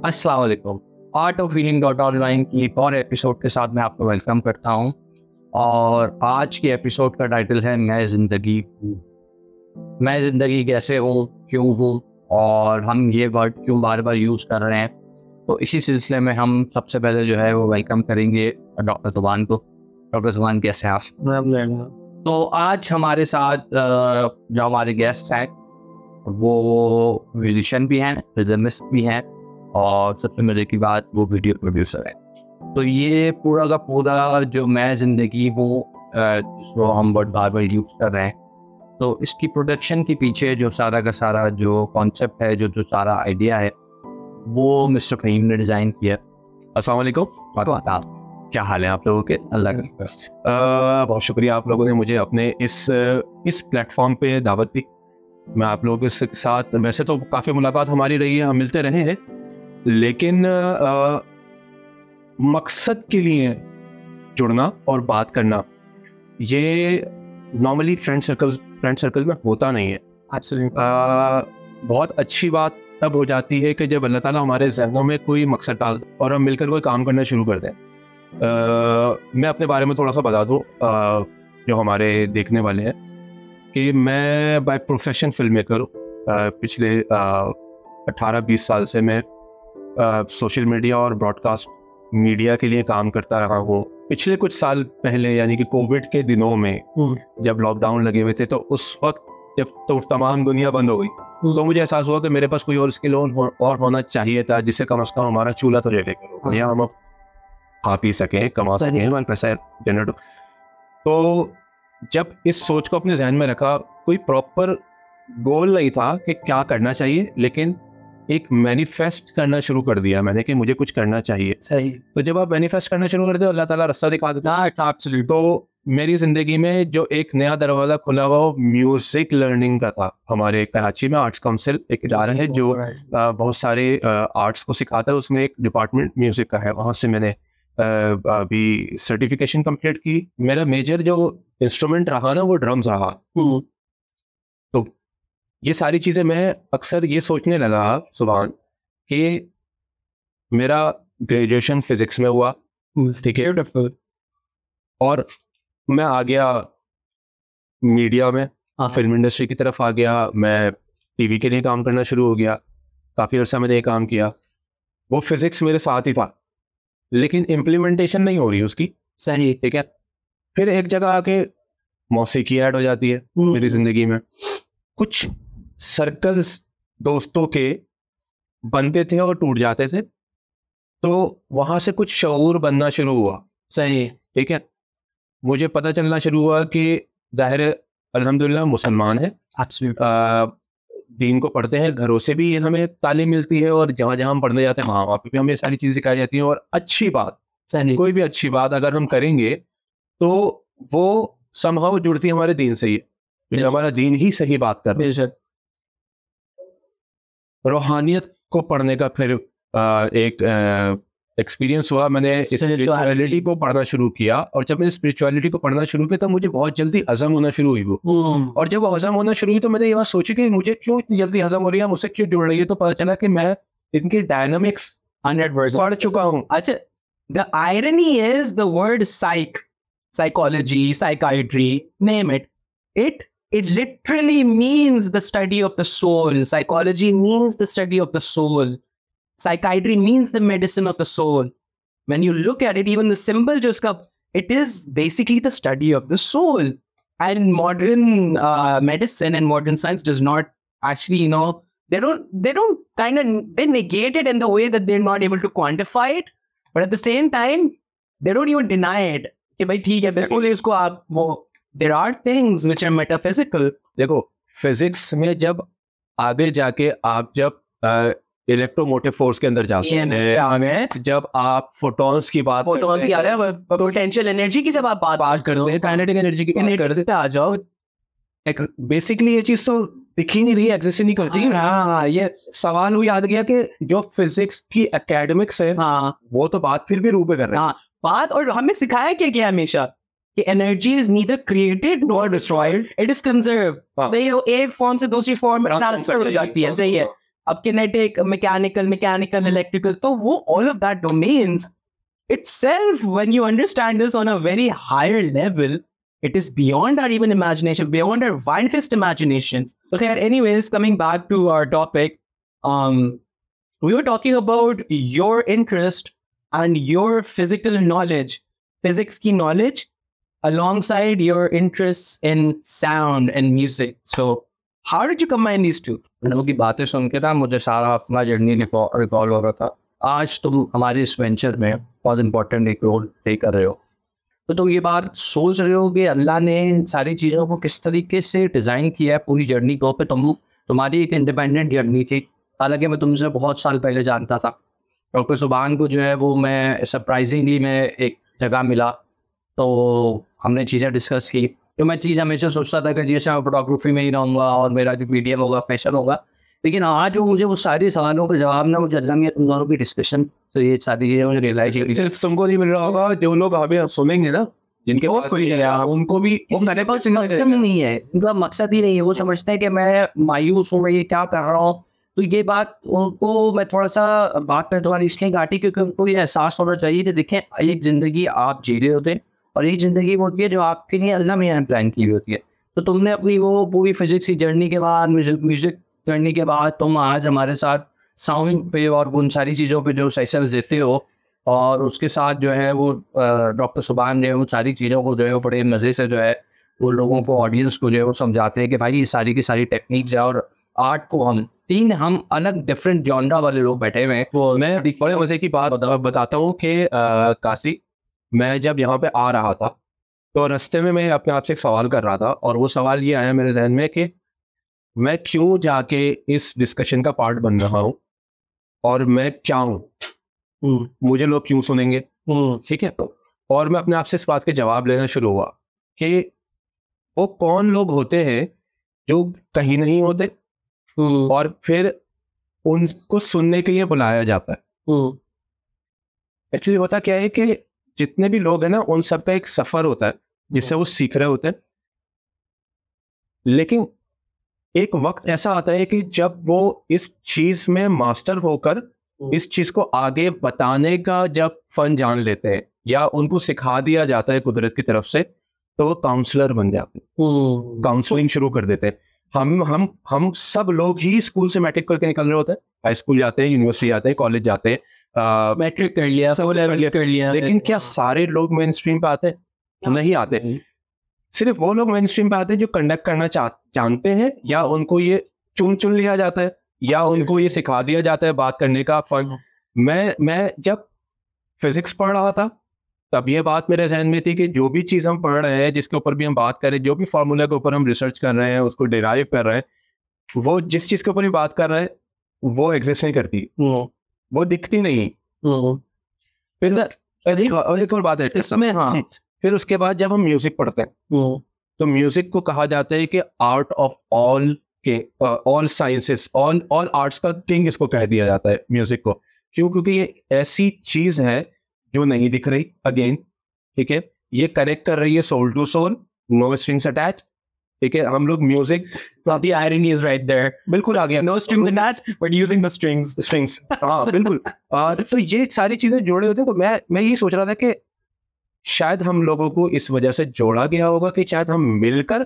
अस्सलाम वालेकुम। Art of healing dot online की एक और एपिसोड के साथ मैं आपको वेलकम करता हूँ। और आज के एपिसोड का टाइटल है मैं ज़िंदगी हूँ। मैं ज़िंदगी कैसे हूँ, क्यों हूँ, और हम ये वर्ड क्यों बार बार यूज़ कर रहे हैं। तो इसी सिलसिले में हम सबसे पहले जो है वो वेलकम करेंगे डॉक्टर जुबान को। डॉक्टर जुबान, कैसे हैं आप? तो आज हमारे साथ जो हमारे गेस्ट हैं वो म्यूजिशियन भी हैं, रिदमिस्ट भी हैं, और सबसे मजे की बात वो वीडियो प्रोड्यूसर है। तो ये पूरा का पूरा जो मैं ज़िंदगी हूँ जिसको हम वर्ड बार बार यूज़ कर रहे हैं, तो इसकी प्रोडक्शन के पीछे जो सारा का सारा जो कॉन्सेप्ट है, जो सारा आइडिया है, वो मिस्टर फ़हीम ने डिज़ाइन किया। अस्सलाम वालेकुम। क्या हाल है आप लोगों के? अल्लाह का बहुत शुक्रिया आप लोगों ने मुझे अपने इस प्लेटफॉर्म पे दावत दी। मैं आप लोगों के साथ वैसे तो काफ़ी मुलाकात हमारी रही है, हम मिलते रहे हैं, लेकिन मकसद के लिए जुड़ना और बात करना ये नॉर्मली फ्रेंड सर्कल में होता नहीं है। बहुत अच्छी बात तब हो जाती है कि जब अल्लाह ताला हमारे ज़हनों में कोई मकसद डाल दे और हम मिलकर कोई काम करना शुरू कर दें। मैं अपने बारे में थोड़ा सा बता दूं जो हमारे देखने वाले हैं कि मैं बाय प्रोफेशन फिल्म मेकर हूँ। पिछले 18-20 साल से मैं सोशल मीडिया और ब्रॉडकास्ट मीडिया के लिए काम करता रहा हूँ। पिछले कुछ साल पहले यानी कि कोविड के दिनों में जब लॉकडाउन लगे हुए थे, तो उस वक्त जब तो तमाम दुनिया बंद हो गई, तो मुझे एहसास हुआ कि मेरे पास कोई और स्किल और होना चाहिए था जिससे कम से कम हमारा चूल्हा तो जले करो या हम खा पी सकें, कमा सकें, हमारे पैसा जनरेट। तो जब इस सोच को अपने जहन में रखा, कोई प्रॉपर गोल नहीं था कि क्या करना चाहिए, लेकिन एक मैनिफेस्ट करना शुरू कर दिया मैंने कि मुझे कुछ करना चाहिए। सही। तो जब आप मैनिफेस्ट करना शुरू कर दो, अल्लाह ताला रास्ता दिखा देता है। तो मेरी जिंदगी में जो एक नया दरवाजा खुला हुआ वो म्यूजिक लर्निंग का था। हमारे कराची में आर्ट्स काउंसिल एक इदारा है जो बहुत सारे आर्ट्स को सिखाता है, उसमें एक डिपार्टमेंट म्यूजिक का है। वहाँ से मैंने अभी सर्टिफिकेशन कंप्लीट की। मेरा मेजर जो इंस्ट्रूमेंट रहा ना वो ड्रम्स रहा। तो ये सारी चीज़ें मैं अक्सर ये सोचने लगा सुभान कि मेरा ग्रेजुएशन फिजिक्स में हुआ, ठीक है, और मैं आ गया मीडिया में, फिल्म इंडस्ट्री की तरफ आ गया। मैं टीवी के लिए काम करना शुरू हो गया। काफ़ी अर्सा मैंने ये काम किया। वो फिजिक्स मेरे साथ ही था, लेकिन इम्प्लीमेंटेशन नहीं हो रही उसकी। सही। ठीक है, फिर एक जगह आके मौसीकी ऐड हो जाती है मेरी ज़िंदगी में। कुछ सर्कल्स दोस्तों के बनते थे और टूट जाते थे, तो वहाँ से कुछ शऊर बनना शुरू हुआ। सही। ठीक है, मुझे पता चलना शुरू हुआ कि ज़ाहिर अल्हम्दुलिल्लाह मुसलमान है, दीन को पढ़ते हैं, घरों से भी हमें तालीम मिलती है, और जहाँ जहाँ हम पढ़ने जाते हैं वहाँ पे भी हमें सारी चीज़ें सिखाई जाती हैं। और अच्छी बात, कोई भी अच्छी बात अगर हम करेंगे तो वो समहाउ जुड़ती है हमारे दीन से ही, हमारा दीन ही सही बात कर रहा है। रूहानियत को पढ़ने का फिर एक एक्सपीरियंस हुआ। मैंने स्पिरिचुअलिटी को पढ़ना शुरू किया, और जब मैंने स्पिरिचुअलिटी को पढ़ना शुरू किया तो मुझे बहुत जल्दी हजम होना शुरू हुई वो। और जब वो हजम होना शुरू हुई तो मैंने ये बात सोची कि मुझे क्यों इतनी जल्दी हजम हो रही है, मुझसे क्यों जुड़ रही है। तो पता चला कि मैं इनकी डायनामिक्स 100% पढ़ चुका हूँ। अच्छा, the irony is the word psychology, psychiatry, name it. It literally means the study of the soul. Psychology means the study of the soul. Psychiatry means the medicine of the soul. When you look at it, even the symbol just it is basically the study of the soul. And modern medicine and modern science does not actually, they negate it in the way that they're not able to quantify it. But at the same time, they don't even deny it. कि भाई ठीक है, बिल्कुल इसको आप वो there are things which are metaphysical. देखो, physics में जब आगे जाके आप जब इलेक्ट्रोमोटिव फोर्स के अंदर जाते हैं, जब आप फोटॉन्स की बात फोटॉन्स की आ रहा है, पोटेंशियल एनर्जी की जब आप बात करते हैं, काइनेटिक एनर्जी की बात करते हैं, आ जाओ। बेसिकली ये चीज तो दिख ही नहीं रही, एग्जिस्ट नहीं करती। हाँ, ये सवाल वो याद गया कि जो फिजिक्स की एकेडमिक्स है, वो तो बात फिर भी रूपे कर रहे हैं। बात, और हमें सिखाया क्या हमेशा कि energy is neither created nor destroyed, it is conserve. सही है, एक फॉर्म से दूसरी फॉर्म में ट्रांसफर हो जाती है। सही है, अब kinetic, mechanical, electrical, तो वो all of that domains itself, when you understand this on a very higher level, it is beyond our even imagination, beyond our wildest imaginations. Okay, anyways, coming back to our topic, we were talking about your interest and your physical knowledge, physics की knowledge, alongside your interests in sound and music. So how did you combine these two? लोगों की बातें सुन के ना मुझे सारा अपना journey recall हो रहा था. आज तुम हमारे इस वेंचर में बहुत इंपॉर्टेंट एक रोल प्ले कर रहे हो, तो तुम ये बात सोच रहे हो कि अल्लाह ने सारी चीज़ों को किस तरीके से डिज़ाइन किया है पूरी जर्नी को. पे तुम्हारी एक इंडिपेंडेंट जर्नी थी. हालांकि मैं तुमसे बहुत साल पहले जानता था. डॉक्टर सुभान को जो है वो मैं सरप्राइजिंगली मैं एक जगह मिला, तो हमने चीज़ें डिस्कस की. तो मैं चीज़ हमेशा सोचता था कि जैसे मैं फोटोग्राफी में ही रहूँगा और मेरा जो मीडियम होगा फैशन होगा, लेकिन आज वो मुझे वो सारे सवालों के जवाब ना मुझे अल्लाह में तुम दोनों की डिस्कशन, तो ये सारी चीज़ें मुझे रियलाइज हुई. सिर्फ तुमको नहीं मिल रहा होगा, जो लोग हमें सुनेंगे ना, जिनके पास उनको भी वो मकसद नहीं है, उनका मकसद ही नहीं है. वो समझते हैं कि मैं मायूस हूँ, मैं ये क्या कर रहा हूँ. तो ये बात उनको मैं थोड़ा सा बात में तुम्हारी इसलिए काटी क्योंकि उनको ये एहसास होना चाहिए कि देखें एक ज़िंदगी आप जी रहे होते हैं और एक ज़िंदगी होती है जो आपके लिए अल्लाह में प्लान की होती है. तो तुमने अपनी वो पूरी फिजिक्स की जर्नी के बाद, म्यूजिक जर्नी के बाद, तुम आज हमारे साथ साउंड पे और उन सारी चीज़ों पे जो सेशंस देते हो, और उसके साथ जो है वो डॉक्टर सुभान जो है वो सारी चीज़ों को जो है वो बड़े मज़े से जो है वो लोगों को, ऑडियंस को जो है वो समझाते हैं कि भाई ये सारी की सारी टेक्निक्स है. और आर्ट को हम अलग डिफरेंट जॉनरा वाले लोग बैठे हुए हैं. तो मैं बड़े मज़े की बात बताता हूँ कि काशी, मैं जब यहाँ पे आ रहा था तो रास्ते में मैं अपने आप से एक सवाल कर रहा था, और वो सवाल ये आया मेरे जहन में कि मैं क्यों जाके इस डिस्कशन का पार्ट बन रहा हूँ और मैं क्या हूँ, मुझे लोग क्यों सुनेंगे. ठीक है. और मैं अपने आप से इस बात के जवाब लेना शुरू हुआ कि वो कौन लोग होते हैं जो कहीं नहीं होते और फिर उनको सुनने के लिए बुलाया जाता है. एक्चुअली होता क्या है कि जितने भी लोग हैं ना, उन सबका एक सफर होता है जिससे वो सीख रहे होते हैं. लेकिन एक वक्त ऐसा आता है कि जब वो इस चीज में मास्टर होकर इस चीज को आगे बताने का जब फन जान लेते हैं या उनको सिखा दिया जाता है कुदरत की तरफ से, तो वो काउंसलर बन जाते हैं, काउंसलिंग शुरू कर देते हैं. हम सब लोग ही स्कूल से मैट्रिक करके निकल रहे होते हैं, हाई स्कूल जाते हैं, यूनिवर्सिटी जाते हैं, कॉलेज जाते हैं, मैट्रिक कर लिया, सब लेवल कर लिया. लेकिन क्या सारे लोग मेन स्ट्रीम पे आते हैं? नहीं आते. सिर्फ वो लोग मेन स्ट्रीम पे आते हैं जो कंडक्ट करना जानते हैं, या उनको ये चुन लिया जाता है, या उनको ये सिखा दिया जाता है बात करने का फन. मैं जब फिजिक्स पढ़ रहा था तब ये बात मेरे जहन में थी कि जो भी चीज़ हम पढ़ रहे हैं, जिसके ऊपर भी हम बात कर रहे हैं, जो भी फार्मूला के ऊपर हम रिसर्च कर रहे हैं, उसको डिराइव कर रहे हैं, वो जिस चीज़ के ऊपर भी बात कर रहे हैं वो एग्जिस्ट नहीं करती, वो दिखती नहीं. फिर एक और बात है इसमें. हाँ. फिर उसके बाद जब हम म्यूजिक पढ़ते हैं तो म्यूजिक को कहा जाता है कि art of all sciences, all arts का किंग इसको कह दिया जाता है म्यूजिक को. क्यों? क्योंकि ये ऐसी चीज है जो नहीं दिख रही. अगेन, ठीक है, ये कनेक्ट कर रही है soul to soul, no strings attach. ठीक है, हम लोग music, the irony is right there. बिल्कुल आ गया, no strings attached but using the strings. हाँ बिल्कुल. तो ये सारी चीजें जोड़े होते हैं. तो मैं यही सोच रहा था कि शायद हम लोगों को इस वजह से जोड़ा गया होगा कि शायद हम मिलकर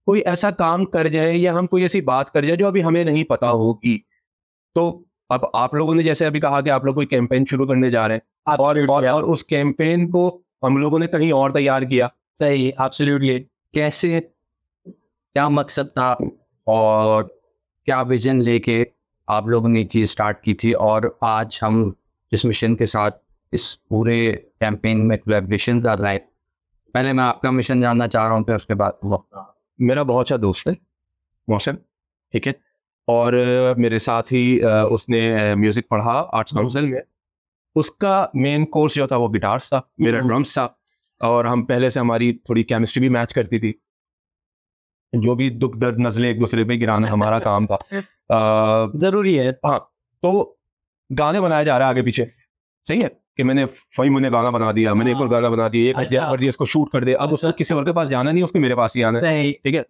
कोई ऐसा काम कर जाए या हम कोई ऐसी बात कर जाए जो अभी हमें नहीं पता होगी. तो अब आप लोगों ने जैसे अभी कहा कि आप लोग कोई कैंपेन शुरू करने जा रहे हैं, और उस कैंपेन को हम लोगों ने कहीं और तैयार किया. सही, एब्सोल्युटली. कैसे, क्या मकसद था और क्या विजन लेके आप लोगों ने चीज़ स्टार्ट की थी, और आज हम जिस मिशन के साथ इस पूरे कैंपेन में कोलैबोरेशन कर रहे हैं, पहले मैं आपका मिशन जानना चाह रहा हूँ, फिर उसके बाद. मेरा बहुत अच्छा दोस्त है मौसम, ठीक है, और मेरे साथ ही उसने म्यूजिक पढ़ा आर्ट्स काउंसिल में. उसका मेन कोर्स जो था वो गिटार्स था, मेरा ड्रम्स था, और हम पहले से हमारी थोड़ी केमिस्ट्री भी मैच करती थी. जो भी दुख दर्द नजले एक दूसरे पे गिराना हमारा काम था. जरूरी है. हाँ. तो गाने बनाया जा रहा है आगे पीछे. सही है कि मैंने गाना बना दिया, मैंने एक और गाना बना दिया, एक कर दिया, इसको शूट कर दे. अब उसको किसी और के पास जाना नहीं, उसको मेरे पास ही आना है. ठीक है.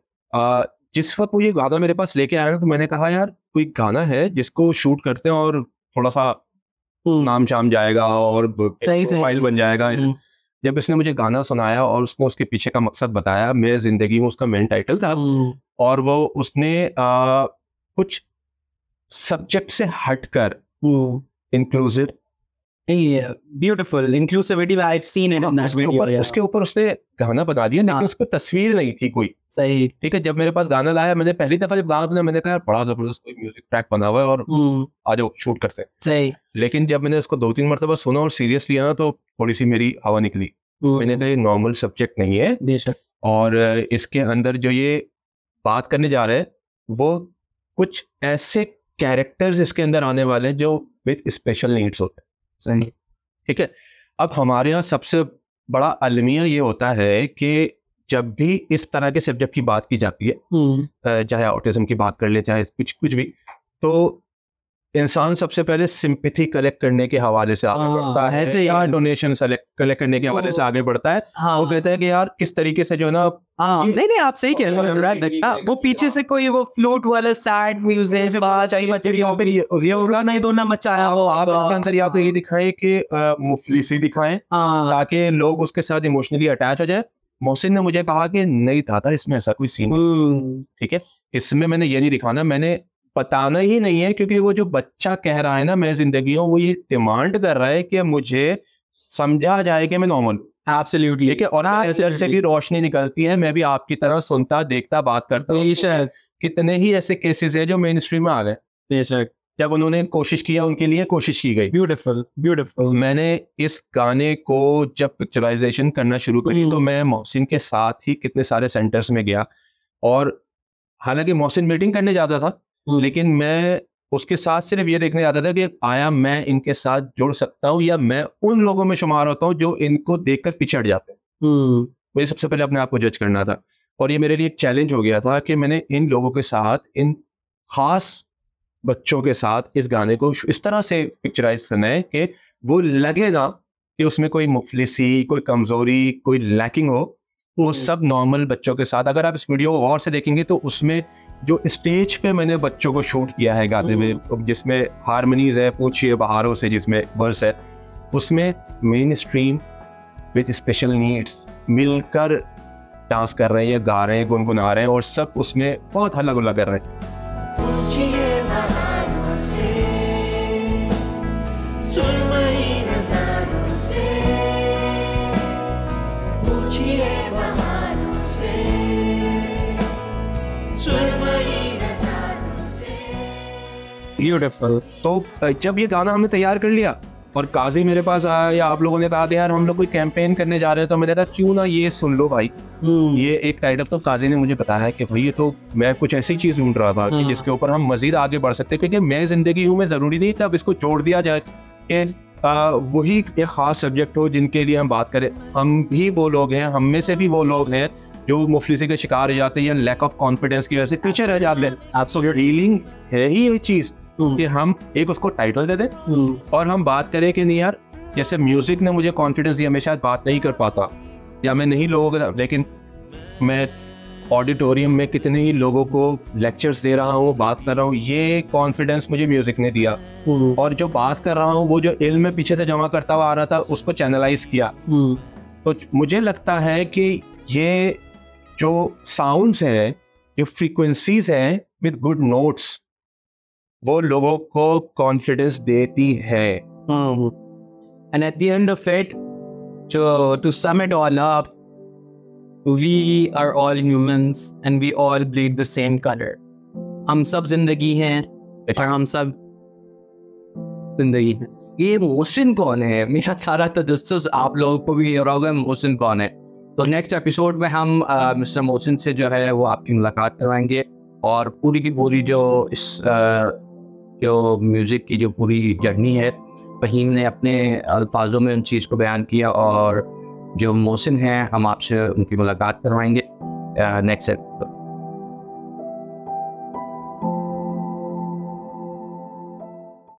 जिस वक्त वो ये गाना मेरे पास लेके आया ना, तो मैंने कहा यार कोई गाना है जिसको शूट करते हैं और थोड़ा सा नाम शाम जाएगा और प्रोफाइल बन जाएगा। जब इसने मुझे गाना सुनाया और उसने उसके पीछे का मकसद बताया, मैं जिंदगी में, उसका मेन टाइटल था, और वो उसने कुछ सब्जेक्ट से हटकर inclusive, beautiful inclusivity, I have seen it in that video. उसके ऊपर उसने गाना बना दिया, लेकिन उस पर तस्वीर नहीं थी कोई। सही, ठीक है। जब मेरे पास गाना लाया, मैंने पहली दफा जब गाना सुना, मैंने कहा यार बड़ा जबरदस्त कोई म्यूजिक ट्रैक बना हुआ है और आ जाओ शूट करते हैं। सही। लेकिन जब मैंने उसको 2-3 मरतबा सुना और सीरियस लिया ना, तो थोड़ी सी मेरी हवा निकली। मैंने कहा ये नॉर्मल सब्जेक्ट नहीं है, बेशक, और इसके अंदर जो ये बात करने जा रहे हैं वो कुछ ऐसे कैरेक्टर्स इसके अंदर आने वाले हैं जो विद स्पेशल नीड्स होते हैं। सही, ठीक है। अब हमारे यहाँ सबसे बड़ा अलमिया ये होता है कि जब भी इस तरह के सब्जेक्ट की बात की जाती है, चाहे ऑटिज्म की बात कर ले, चाहे कुछ भी, तो इंसान सबसे पहले सिंपैथी कलेक्ट करने के हवाले से आगे बढ़ता है, ऐसे या डोनेशन कलेक्ट करने के हवाले से आगे बढ़ता है। वो कहता है कि यार किस तरीके से जो है ना, नहीं आप सही कह रहे हो, वो पीछे से कोई वो फ्लूट वाला सैड म्यूजिक ये होगा, नहीं तो ना मचाया हो आप इसके अंदर या तो ये दिखाएं कि मुफलिसी दिखाएं ताकि लोग उसके साथ इमोशनली अटैच हो जाए। मोहसिन ने मुझे कहा कि नहीं दादा इसमें ऐसा कोई सीन नहीं। ठीक है, इसमें मैंने ये नहीं दिखाना, मैंने बताना ही नहीं है, क्योंकि वो जो बच्चा कह रहा है ना मैं जिंदगी हूँ, वो ये डिमांड कर रहा है कि मुझे समझा जाए कि मैं नॉर्मल हूँ। एब्सोल्युटली। ठीक है, और अंदर से भी रोशनी निकलती है, मैं भी आपकी तरह सुनता देखता बात करता हूँ। कितने ही ऐसे केसेस हैं जो मेन स्ट्रीम में आ गए, बेशक, जब उन्होंने कोशिश किया, उनके लिए कोशिश की गई। Beautiful beautiful. मैंने इस गाने को जब पिक्चराइजेशन करना शुरू करी, तो मैं मोहसिन के साथ ही कितने सारे सेंटर्स में गया, और हालांकि मोहसिन मीटिंग करने जाता था, लेकिन मैं उसके साथ सिर्फ ये देखने जाता था कि आया मैं इनके साथ जुड़ सकता हूँ, या मैं उन लोगों में शुमार होता हूँ जो इनको देखकर पिछड़ जाते हैं। मुझे सबसे पहले अपने आप को जज करना था, और ये मेरे लिए एक चैलेंज हो गया था कि मैंने इन लोगों के साथ, इन खास बच्चों के साथ इस गाने को इस तरह से पिक्चराइज करना है कि वो लगे ना कि उसमें कोई मुफलिसी, कोई कमजोरी, कोई लैकिंग हो। वो सब नॉर्मल बच्चों के साथ, अगर आप इस वीडियो को गौर से देखेंगे तो उसमें जो स्टेज पे मैंने बच्चों को शूट किया है गाते में, जिसमें हारमोनीज है, पूछिए बहारों से जिसमें वर्स है, उसमें main stream with special needs मिलकर डांस कर रहे हैं, या गा रहे हैं, गुनगुना रहे हैं, और सब उसमें बहुत हल्ला गुल्ला कर रहे हैं। ब्यूटीफुल। तो जब ये गाना हमने तैयार कर लिया और काजी मेरे पास आया, या आप लोगों ने कहा कि यार हम लोग कोई कैंपेन करने जा रहे हैं, तो मैंने कहा क्यों ना ये सुन लो भाई। ये एक टाइटल, तो काजी ने मुझे बताया कि भाई ये तो मैं कुछ ऐसी चीज ढूंढ रहा था कि जिसके ऊपर हम मजीद आगे बढ़ सकते, क्योंकि मैं जिंदगी हूँ में जरूरी नहीं तब इसको जोड़ दिया जाए कि वही एक खास सब्जेक्ट हो जिनके लिए हम बात करें। हम भी वो लोग हैं, हम में से भी वो लोग हैं जो मुफलिसी के शिकार हो जाते हैं, या लैक ऑफ कॉन्फिडेंस की वजह से पीछे रह जाते हैं। एब्सोल्यूट हीलिंग है ही ये चीज कि हम एक उसको टाइटल दे दें और हम बात करें कि नहीं यार, जैसे म्यूजिक ने मुझे कॉन्फिडेंस दिया, मैं शायद बात नहीं कर पाता, या मैं नहीं लोगों के, लेकिन मैं ऑडिटोरियम में कितने ही लोगों को लेक्चर्स दे रहा हूँ, बात कर रहा हूँ, ये कॉन्फिडेंस मुझे म्यूजिक ने दिया। और जो बात कर रहा हूँ वो जो इल्म में पीछे से जमा करता हुआ आ रहा था, उसको चैनलाइज किया। तो मुझे लगता है कि ये जो साउंड्स हैं, जो फ्रीक्वेंसीज हैं विद गुड नोट्स, वो लोगों को कॉन्फिडेंस देती है। And at the end of it, to sum it all up, we are all humans and we all bleed the same color. हम सब जिंदगी हैं और हम सब जिंदगी हैं। ये मोहसिन कौन है? मेरा सारा तजस्सुस आप लोगों को भी होगा मोहसिन कौन है। तो नेक्स्ट एपिसोड में हम मिस्टर मोहसिन से जो है वो आपकी मुलाकात करवाएंगे, और पूरी की पूरी जो इस जो म्यूज़िक की जो पूरी जर्नी है, फहीम ने अपने अल्फाजों में उन चीज़ को बयान किया, और जो मोहसिन हैं हम आपसे उनकी मुलाकात करवाएंगे नेक्स्ट एपिसोड।